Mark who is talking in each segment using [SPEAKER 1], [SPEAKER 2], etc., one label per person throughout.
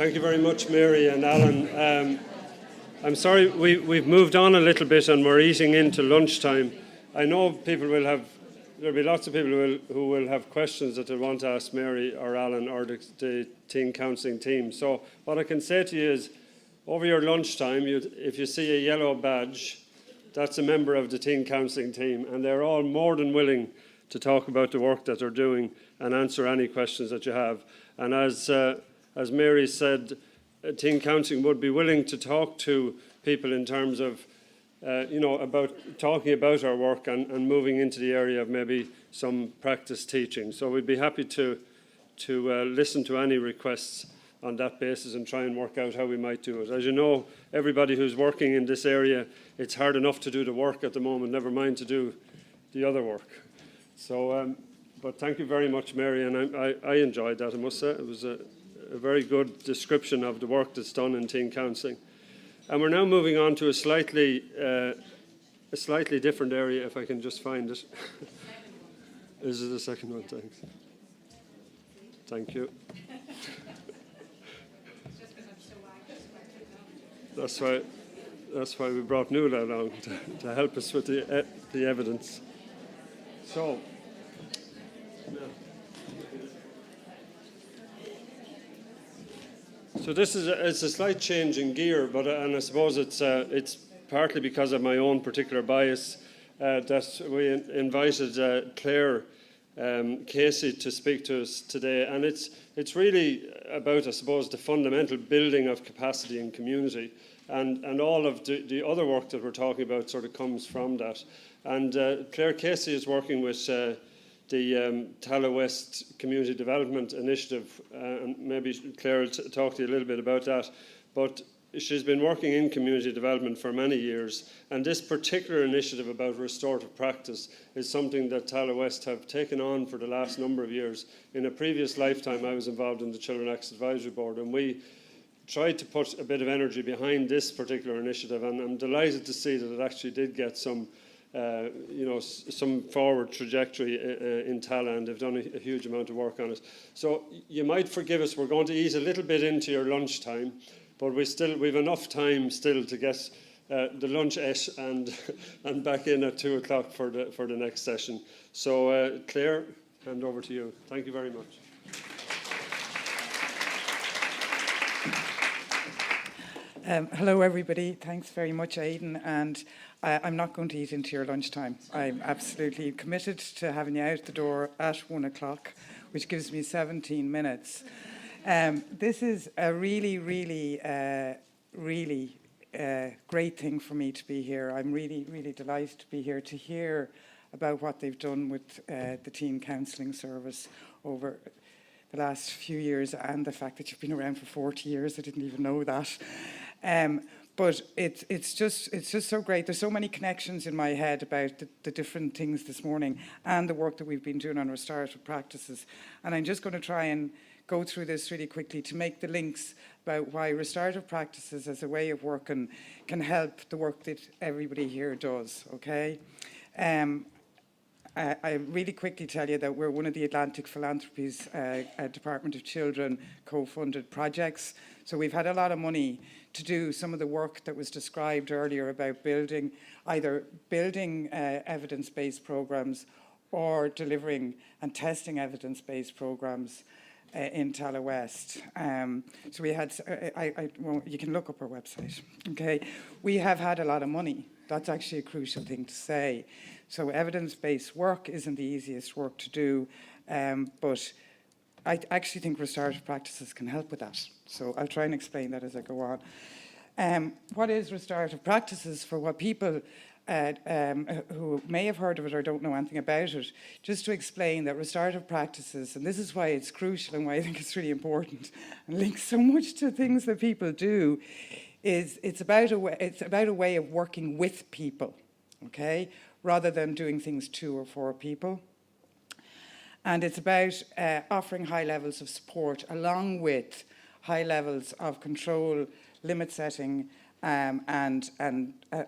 [SPEAKER 1] Thank you very much, Mary and Alan. I'm sorry we've moved on a little bit and we're eating into lunchtime. I know there'll be lots of people who will have questions that they want to ask Mary or Alan or the teen counselling team. So what I can say to you is, over your lunchtime, if you see a yellow badge, that's a member of the teen counselling team, and they're all more than willing to talk about the work that they're doing and answer any questions that you have. And as Mary said, teen counselling would be willing to talk to people in terms of, about talking about our work and moving into the area of maybe some practice teaching. So we'd be happy to listen to any requests on that basis and try and work out how we might do it. As you know, everybody who's working in this area, it's hard enough to do the work at the moment, never mind to do the other work. So, but thank you very much, Mary, and I enjoyed that, I must say. It was a very good description of the work that's done in teen counselling. And we're now moving on to a slightly different area, if I can just find it. Is it the second one? Thanks. Thank you. That's why we brought Nuala along, to help us with the evidence. So, this is it's a slight change in gear, and I suppose it's partly because of my own particular bias that we invited Claire Casey to speak to us today, and it's really about, I suppose, the fundamental building of capacity in community, and all of the other work that we're talking about sort of comes from that. And Claire Casey is working with the Tala West Community Development Initiative, and maybe Claire will talk to you a little bit about that. But she's been working in community development for many years, and this particular initiative about restorative practice is something that Tala West have taken on for the last number of years. In a previous lifetime, I was involved in the Children Access Advisory Board, and we tried to put a bit of energy behind this particular initiative, and I'm delighted to see that it actually did get some forward trajectory in Tala, and they've done a huge amount of work on it. So you might forgive us, we're going to ease a little bit into your lunchtime, but we've enough time still to get the lunch and back in at 2 o'clock for the next session. So Claire, hand over to you. Thank you very much.
[SPEAKER 2] Hello, everybody. Thanks very much, Aidan. And I'm not going to eat into your lunchtime. I'm absolutely committed to having you out the door at 1 o'clock, which gives me 17 minutes. This is a really, really, really great thing for me to be here. I'm really, really delighted to be here to hear about what they've done with the teen counselling service over the last few years, and the fact that you've been around for 40 years. I didn't even know that. But it's just so great. There's so many connections in my head about the different things this morning and the work that we've been doing on restorative practices. And I'm just going to try and go through this really quickly to make the links about why restorative practices as a way of working can help the work that everybody here does, okay? I really quickly tell you that we're one of the Atlantic Philanthropies Department of Children co-funded projects. So we've had a lot of money to do some of the work that was described earlier about either building evidence-based programs or delivering and testing evidence-based programs in Tala West. So we had, well, you can look up our website, okay? We have had a lot of money. That's actually a crucial thing to say. So evidence-based work isn't the easiest work to do, but I actually think restorative practices can help with that. So I'll try and explain that as I go on. What is restorative practices for what people who may have heard of it or don't know anything about it? Just to explain that restorative practices, and this is why it's crucial and why I think it's really important and links so much to things that people do, is it's about a way of working with people, okay, rather than doing things to or for people. And it's about offering high levels of support along with high levels of control, limit setting, and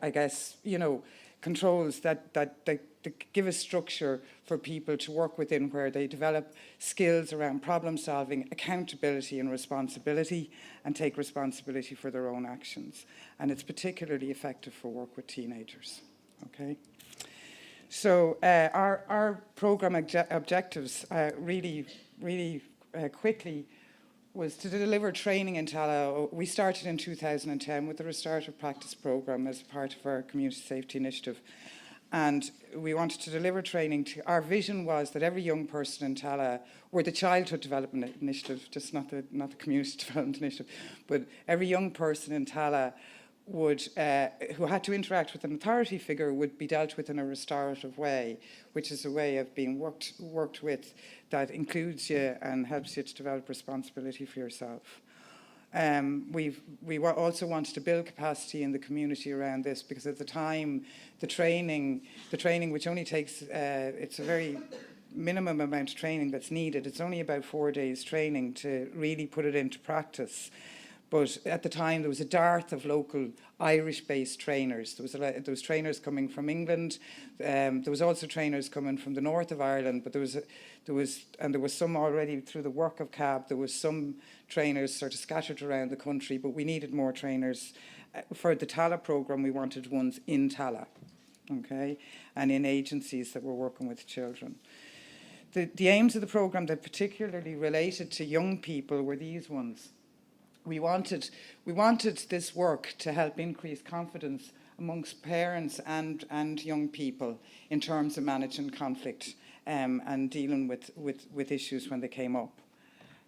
[SPEAKER 2] I guess, you know, controls that give a structure for people to work within, where they develop skills around problem solving, accountability and responsibility, and take responsibility for their own actions. And it's particularly effective for work with teenagers. Okay. So our programme objectives really quickly was to deliver training in Tallaght. We started in 2010 with the Restorative Practice Programme as part of our Community Safety Initiative. And we wanted to deliver training to, our vision was that every young person in Tallaght, we're the Childhood Development Initiative, just not the Community Development Initiative, but every young person in Tallaght would, who had to interact with an authority figure, would be dealt with in a restorative way, which is a way of being worked with that includes you and helps you to develop responsibility for yourself. We also wanted to build capacity in the community around this, because at the time, the training which only takes, it's a very minimum amount of training that's needed. It's only about 4 days training to really put it into practice. But at the time, there was a dearth of local Irish-based trainers. There was trainers coming from England. There was also trainers coming from the north of Ireland. But there was some already through the work of CAB. There was some trainers sort of scattered around the country. But we needed more trainers for the Tallaght programme. We wanted ones in Tallaght, okay, and in agencies that were working with children. The aims of the programme that particularly related to young people were these ones. We wanted this work to help increase confidence amongst parents and young people in terms of managing conflict and dealing with issues when they came up.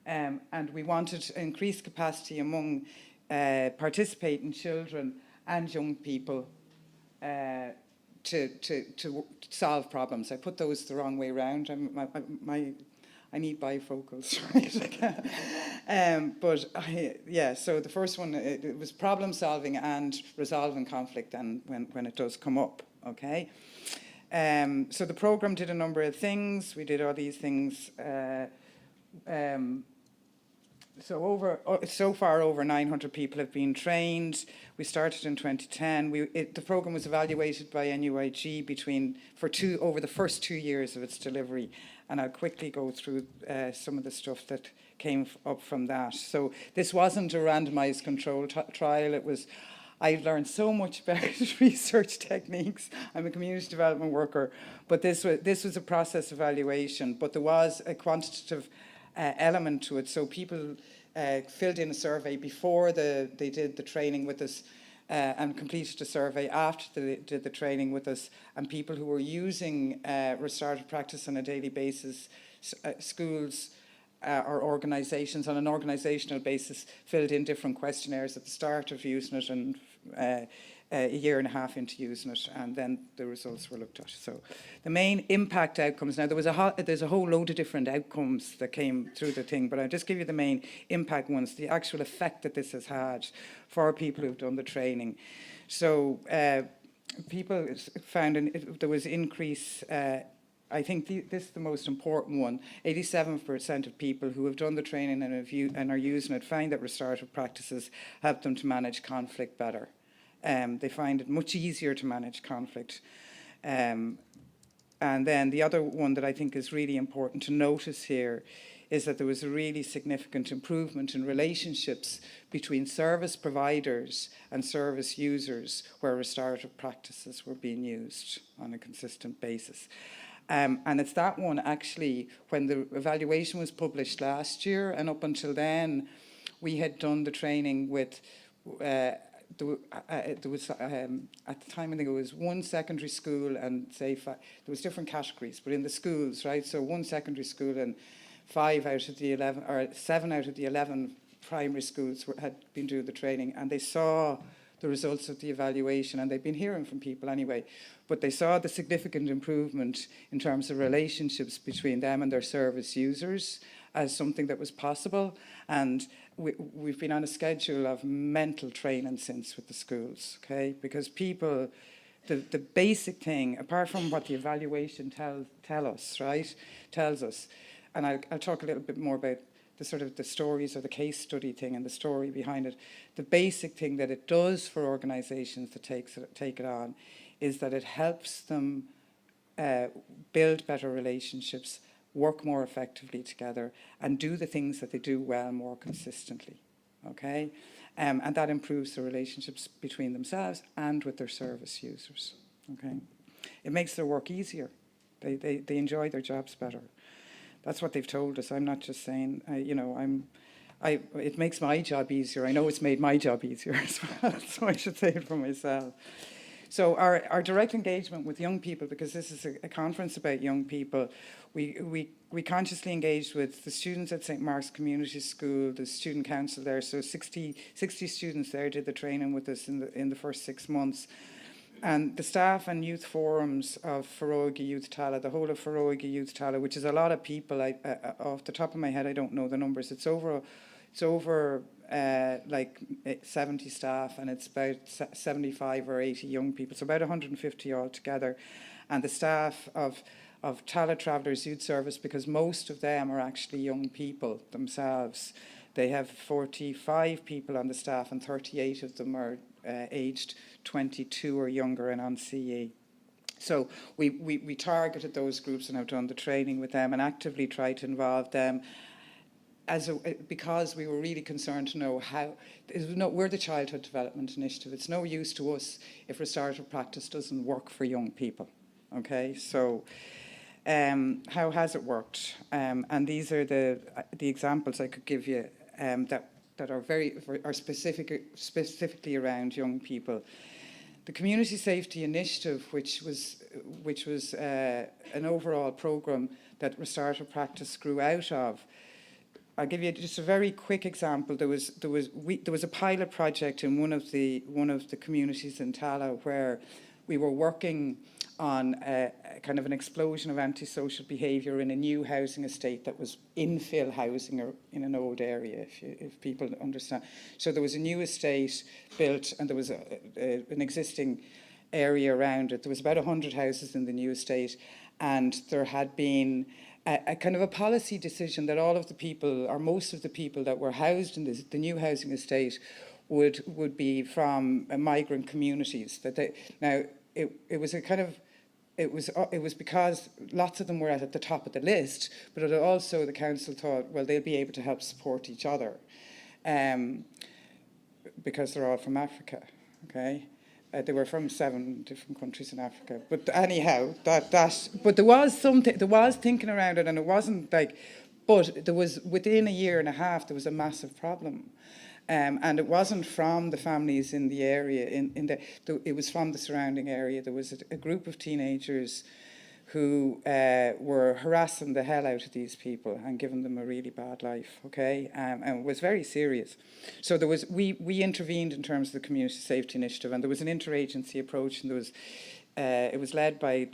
[SPEAKER 2] And we wanted increased capacity among participating children and young people to solve problems. I put those the wrong way around. I need bifocals, right? So the first one, it was problem solving and resolving conflict, and when it does come up, okay? So the programme did a number of things. We did all these things. So far, over 900 people have been trained. We started in 2010. The programme was evaluated by NUIG over the first 2 years of its delivery. And I'll quickly go through some of the stuff that came up from that. So this wasn't a randomised control trial. I learned so much about research techniques. I'm a community development worker, but this was a process evaluation. But there was a quantitative element to it. So people filled in a survey before they did the training with us, and completed a survey after they did the training with us, and people who were using restorative practice on a daily basis, schools or organisations on an organisational basis, filled in different questionnaires at the start of using it and a year and a half into using it, and then the results were looked at. So the main impact outcomes, now there's a whole load of different outcomes that came through the thing, but I'll just give you the main impact ones, the actual effect that this has had for people who've done the training. So people found there was increase, I think this is the most important one. 87% of people who have done the training and are using it find that restorative practices help them to manage conflict better. They find it much easier to manage conflict. And then the other one that I think is really important to notice here is that there was a really significant improvement in relationships between service providers and service users where restorative practices were being used on a consistent basis. And it's that one, actually, when the evaluation was published last year, and up until then, we had done the training with, there was, at the time, I think it was one secondary school and there was different categories, but in the schools, right? So one secondary school and 7 out of the 11 primary schools had been doing the training, and they saw the results of the evaluation, and they've been hearing from people anyway, but they saw the significant improvement in terms of relationships between them and their service users as something that was possible. And we've been on a schedule of mental training since with the schools, okay? Because people, the basic thing, apart from what the evaluation tells us, and I'll talk a little bit more about the sort of the stories or the case study thing and the story behind it. The basic thing that it does for organisations that take it on is that it helps them build better relationships, work more effectively together, and do the things that they do well more consistently. Okay? And that improves the relationships between themselves and with their service users. Okay? It makes their work easier. They enjoy their jobs better. That's what they've told us. I'm not just saying, it makes my job easier. I know it's made my job easier as well, so I should say it for myself. So our direct engagement with young people, because this is a conference about young people, we consciously engaged with the students at St. Mark's Community School, the student council there. So 60 students there did the training with us in the first 6 months. And the staff and youth forums of Feroiga Youth Tala, the whole of Feroiga Youth Tala, which is a lot of people. Off the top of my head, I don't know the numbers. It's over like 70 staff, and it's about 75 or 80 young people, so about 150 altogether. And the staff of Tala Travellers Youth Service, because most of them are actually young people themselves. They have 45 people on the staff, and 38 of them are aged 22 or younger and on CE. So we targeted those groups and have done the training with them and actively tried to involve them because we were really concerned to know we're the Childhood Development Initiative. It's no use to us if restorative practice doesn't work for young people. Okay, so how has it worked? And these are the examples I could give you that are specifically around young people. The Community Safety Initiative, which was an overall programme that restorative practice grew out of. I'll give you just a very quick example. There was a pilot project in one of the communities in Tala where we were working on a kind of an explosion of antisocial behaviour in a new housing estate that was infill housing or in an old area, if people understand. So there was a new estate built, and there was an existing area around it. There was about 100 houses in the new estate, and there had been a kind of a policy decision that all of the people, or most of the people that were housed in the new housing estate would be from migrant communities. It was because lots of them were at the top of the list, but it also the council thought, well, they'll be able to help support each other, because they're all from Africa. Okay. They were from 7 different countries in Africa. But anyhow, but there was thinking around it, and it wasn't like, but there was, within a year and a half, there was a massive problem. And it wasn't from the families in the area, it was from the surrounding area. There was a group of teenagers who were harassing the hell out of these people and giving them a really bad life, okay? And it was very serious. So we intervened in terms of the Community Safety Initiative, and there was an interagency approach, and it was led by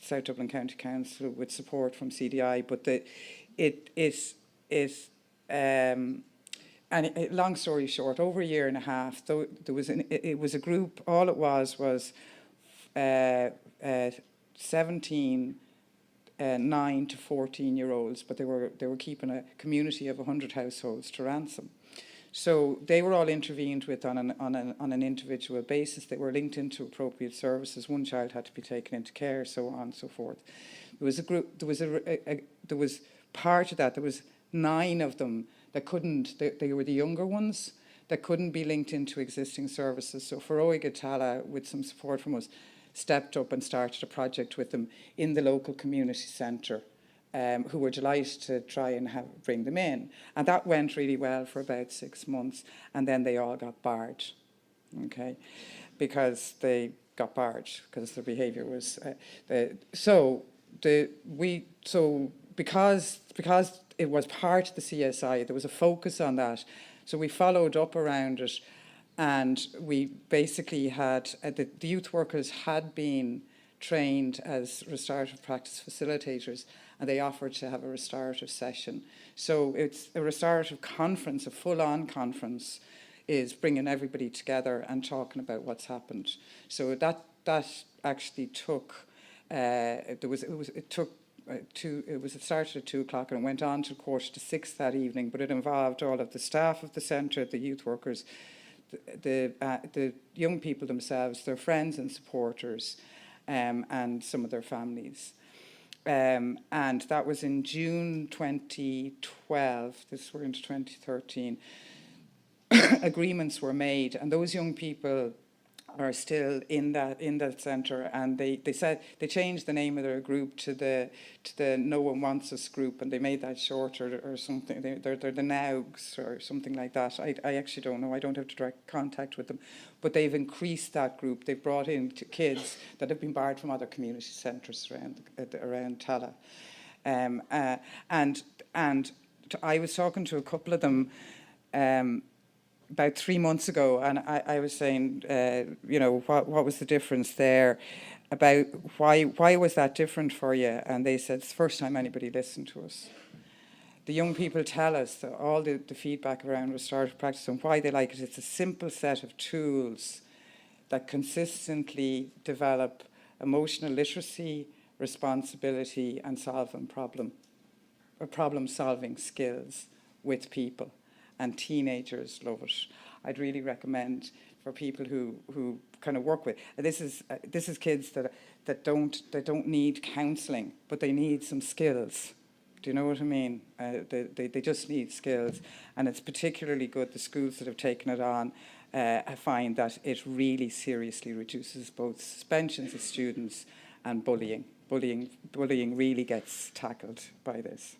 [SPEAKER 2] South Dublin County Council with support from CDI, but long story short, over a year and a half, it was a group. All it was 17 9 to 14-year-olds, but they were keeping a community of 100 households to ransom. So they were all intervened with on an individual basis. They were linked into appropriate services. One child had to be taken into care, so on and so forth. There was a group. There was part of that. There was 9 of them that couldn't. They were the younger ones that couldn't be linked into existing services. So Feroiga Tala, with some support from us, stepped up and started a project with them in the local community centre, who were delighted to try and bring them in. And that went really well for about 6 months, and then they all got barred, okay, because they got barred because their behaviour was... because it was part of the CSI, there was a focus on that, so we followed up around it. And we basically had, the youth workers had been trained as restorative practice facilitators, and they offered to have a restorative session. So it's a restorative conference, a full-on conference, is bringing everybody together and talking about what's happened. So that actually took, it started at 2 o'clock and it went on to 5:45 that evening, but it involved all of the staff of the centre, the youth workers, the young people themselves, their friends and supporters, and some of their families. And that was in June 2012. We're into 2013. Agreements were made, and those young people are still in that centre, and they said they changed the name of their group to the No One Wants Us group, and they made that shorter or something. They're the Naugs or something like that. I actually don't know. I don't have direct contact with them, but they've increased that group. They've brought in kids that have been barred from other community centres around Tala, and I was talking to a couple of them. About 3 months ago, and I was saying, what was the difference there? About why was that different for you? And they said it's the first time anybody listened to us. The young people tell us that all the feedback around restorative practice and why they like it. It's a simple set of tools that consistently develop emotional literacy, responsibility, and problem-solving skills with people. And teenagers love it. I'd really recommend for people who kind of work with. This is kids that don't need counselling, but they need some skills. Do you know what I mean? They just need skills, and it's particularly good. The schools that have taken it on find that it really seriously reduces both suspensions of students and bullying. Bullying really gets tackled by this.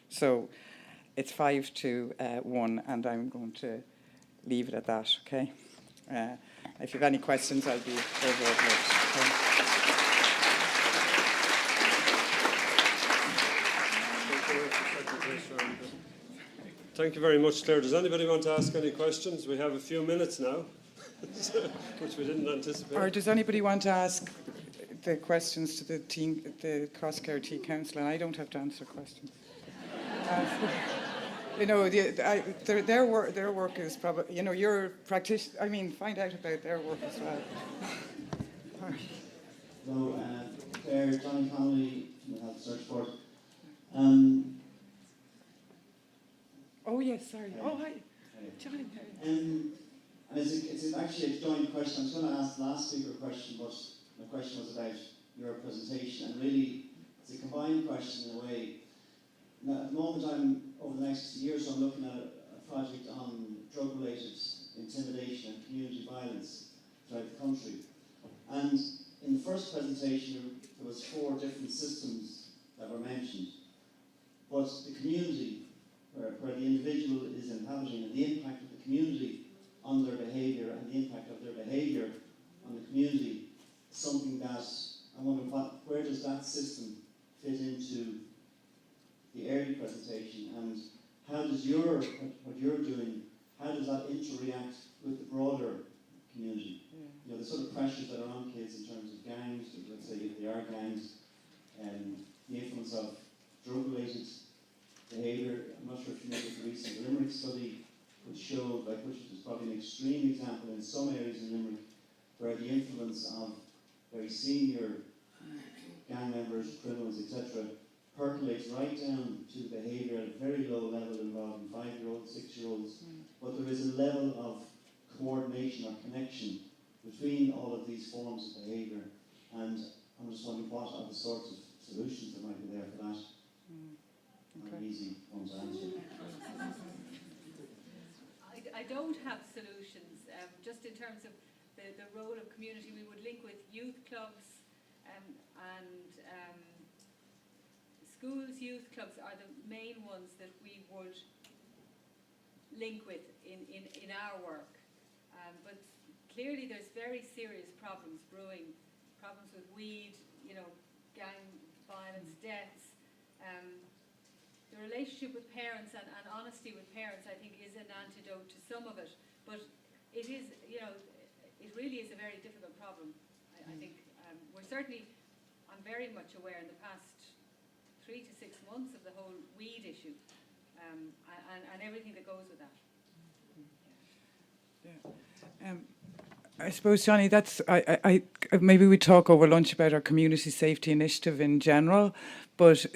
[SPEAKER 2] So. It's 5 to 1, and I'm going to leave it at that, okay? If you have any questions, I'll be over at lunch. Okay?
[SPEAKER 1] Thank you very much, Claire. Does anybody want to ask any questions? We have a few minutes now, which we didn't anticipate.
[SPEAKER 2] Or does anybody want to ask the questions to the cross-care tea council? And I don't have to answer questions. Their work is probably, you're a practitioner. I mean, find out about their work as well.
[SPEAKER 3] Hello, Claire, Johnny Connolly from the Health Search Board.
[SPEAKER 2] Oh, yes, sorry. Oh, hi. Johnny.
[SPEAKER 3] It's actually a joint question. I was going to ask the last speaker a question, but my question was about your presentation, and really it's a combined question in a way. Now, at the moment, over the next year or so, I'm looking at a project on drug-related intimidation and community violence throughout the country. And in the first presentation, there was 4 different systems that were mentioned. But the community, where the individual is inhabiting, and the impact of the community on their behaviour and the impact of their behaviour on the community, is something that I'm wondering, where does that system fit into the early presentation, and how does what you're doing, how does that interact with the broader community? Yeah. The sort of pressures that are on kids in terms of gangs, let's say if they are gangs, and the influence of drug-related behaviour. I'm not sure if you know the recent Limerick study, which showed, which is probably an extreme example in some areas in Limerick, where the influence of very senior gang members, criminals, etc., percolates right down to behaviour at a very low level involving 5-year-olds, 6-year-olds, but there is a level of coordination or connection between all of these forms of behaviour, and I'm just wondering what are the sorts of solutions that might be there for that. Not an easy one to answer.
[SPEAKER 4] I don't have solutions, just in terms of the role of community. We would link with youth clubs and schools. Youth clubs are the main ones that we would link with in our work. But clearly there's very serious problems brewing, problems with weed, gang violence, deaths. The relationship with parents and honesty with parents, I think, is an antidote to some of it. But it is, it really is a very difficult problem. I think I'm very much aware in the past 3 to 6 months of the whole weed issue and everything that goes with that.
[SPEAKER 2] Yeah. I suppose, Johnny, that's I maybe we talk over lunch about our community safety initiative in general, but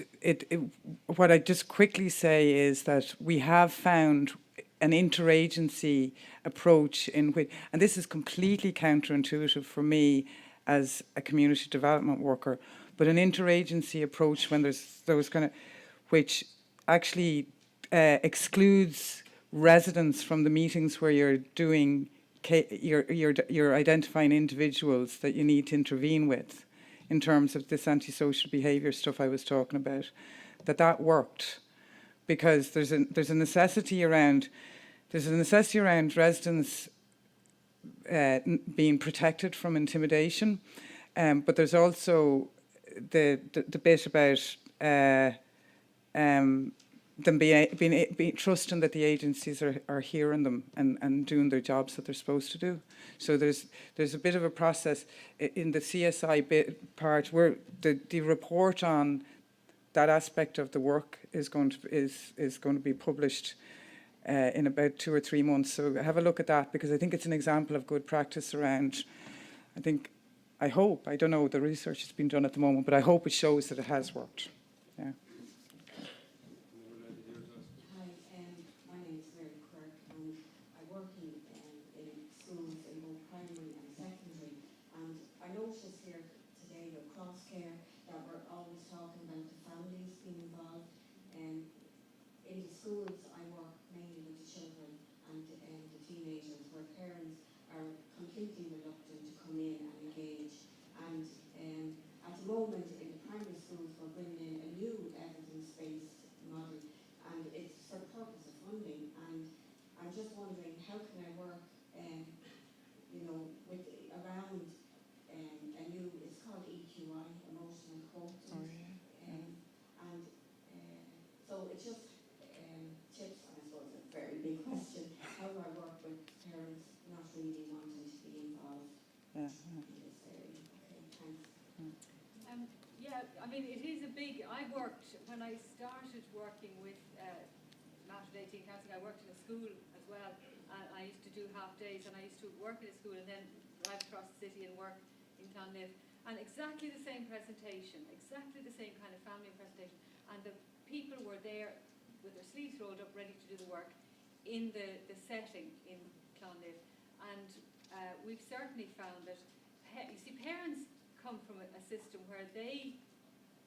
[SPEAKER 2] what I just quickly say is that we have found an interagency approach in which, and this is completely counterintuitive for me as a community development worker, but an interagency approach when there's those kind of, which actually excludes residents from the meetings where you're doing, you're identifying individuals that you need to intervene with in terms of this antisocial behaviour stuff I was talking about, that worked, because there's a necessity around residents being protected from intimidation, but there's also the bit about them being trusting that the agencies are hearing them and doing their jobs that they're supposed to do. So there's a bit of a process in the CSI part where the report on that aspect of the work is going to be published in about 2 or 3 months. So have a look at that, because I think it's an example of good practice around. I hope, I don't know, the research is being done at the moment, but I hope it shows that it has worked. Yeah.
[SPEAKER 5] Hi, my name is Mary Quirk, and I work in schools in both primary and secondary. And I noticed here today with cross care that we're always talking about the families being involved. In the schools, I work mainly with the children and the teenagers, where parents are completely reluctant to come in and engage. And at the moment in the primary schools, we're bringing in a new evidence-based model, and it's for the purpose of funding. And I'm just wondering, how can I work, with around a new, it's called EQI, emotional quotient. So it's just tips, and I suppose a very big question. How do I work with parents not really wanting to be involved in this area? Okay, thanks.
[SPEAKER 4] Yeah, I mean, it is a big, when I started working with Matter 18 Counselling, I worked in a school as well, and I used to do half days, and I used to work in a school and then drive across the city and work in Clonmel, and exactly the same presentation, exactly the same kind of family presentation, and the people were there with their sleeves rolled up, ready to do the work in the setting in Clonmel. And we've certainly found that, you see, parents come from a system where they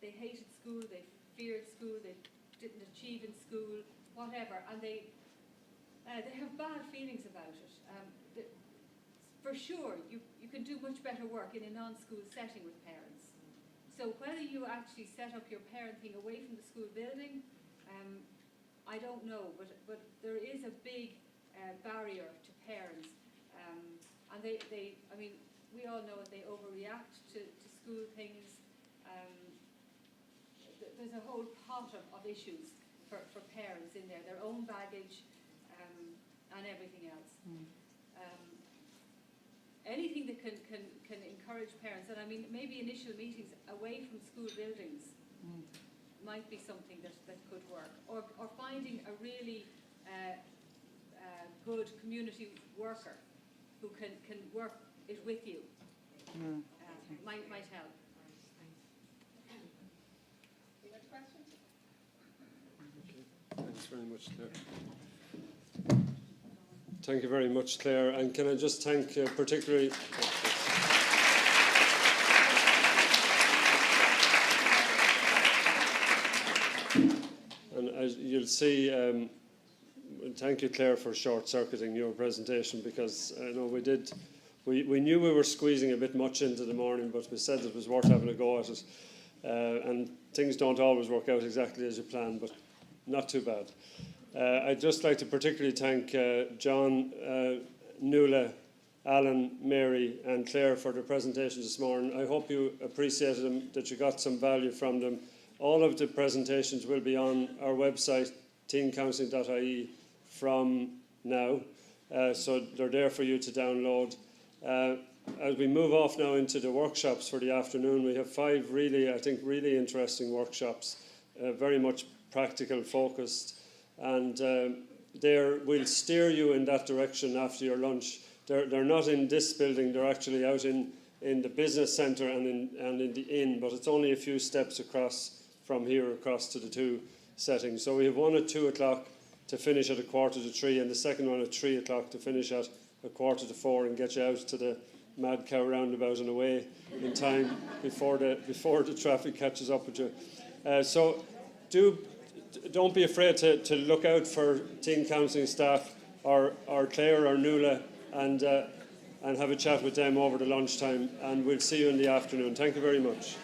[SPEAKER 4] hated school, they feared school, they didn't achieve in school, whatever, and they have bad feelings about it. For sure, you can do much better work in a non-school setting with parents. So whether you actually set up your parent thing away from the school building, I don't know, but there is a big barrier to parents, and I mean, we all know they overreact to school things. There's a whole pot of issues for parents in there, their own baggage, and everything else. Anything that can encourage parents, and I mean, maybe initial meetings away from school buildings might be something that could work, or finding a really good community worker who can work it with you might help. Any other questions?
[SPEAKER 1] Thanks very much, Claire. Thank you very much, Claire. And can I just thank particularly... And as you'll see, thank you, Claire, for short-circuiting your presentation, because I know we knew we were squeezing a bit much into the morning, but we said it was worth having a go at it. And things don't always work out exactly as you plan, but not too bad. I'd just like to particularly thank John, Nuala, Alan, Mary and Claire for their presentations this morning. I hope you appreciated them, that you got some value from them. All of the presentations will be on our website, teencounselling.ie, from now. So they're there for you to download. As we move off now into the workshops for the afternoon, we have 5 really, I think, really interesting workshops, very much practical focused, and we'll steer you in that direction after your lunch. They're not in this building, they're actually out in the business centre and in the inn, but it's only a few steps across from here across to the 2 settings. So we have one at 2 o'clock to finish at 2:45, and the second one at 3 o'clock to finish at 3:45 and get you out to mad cow roundabout and away in time before the traffic catches up with you. So don't be afraid to look out for teen counselling staff or Claire or Nuala and have a chat with them over the lunchtime, and we'll see you in the afternoon. Thank you very much.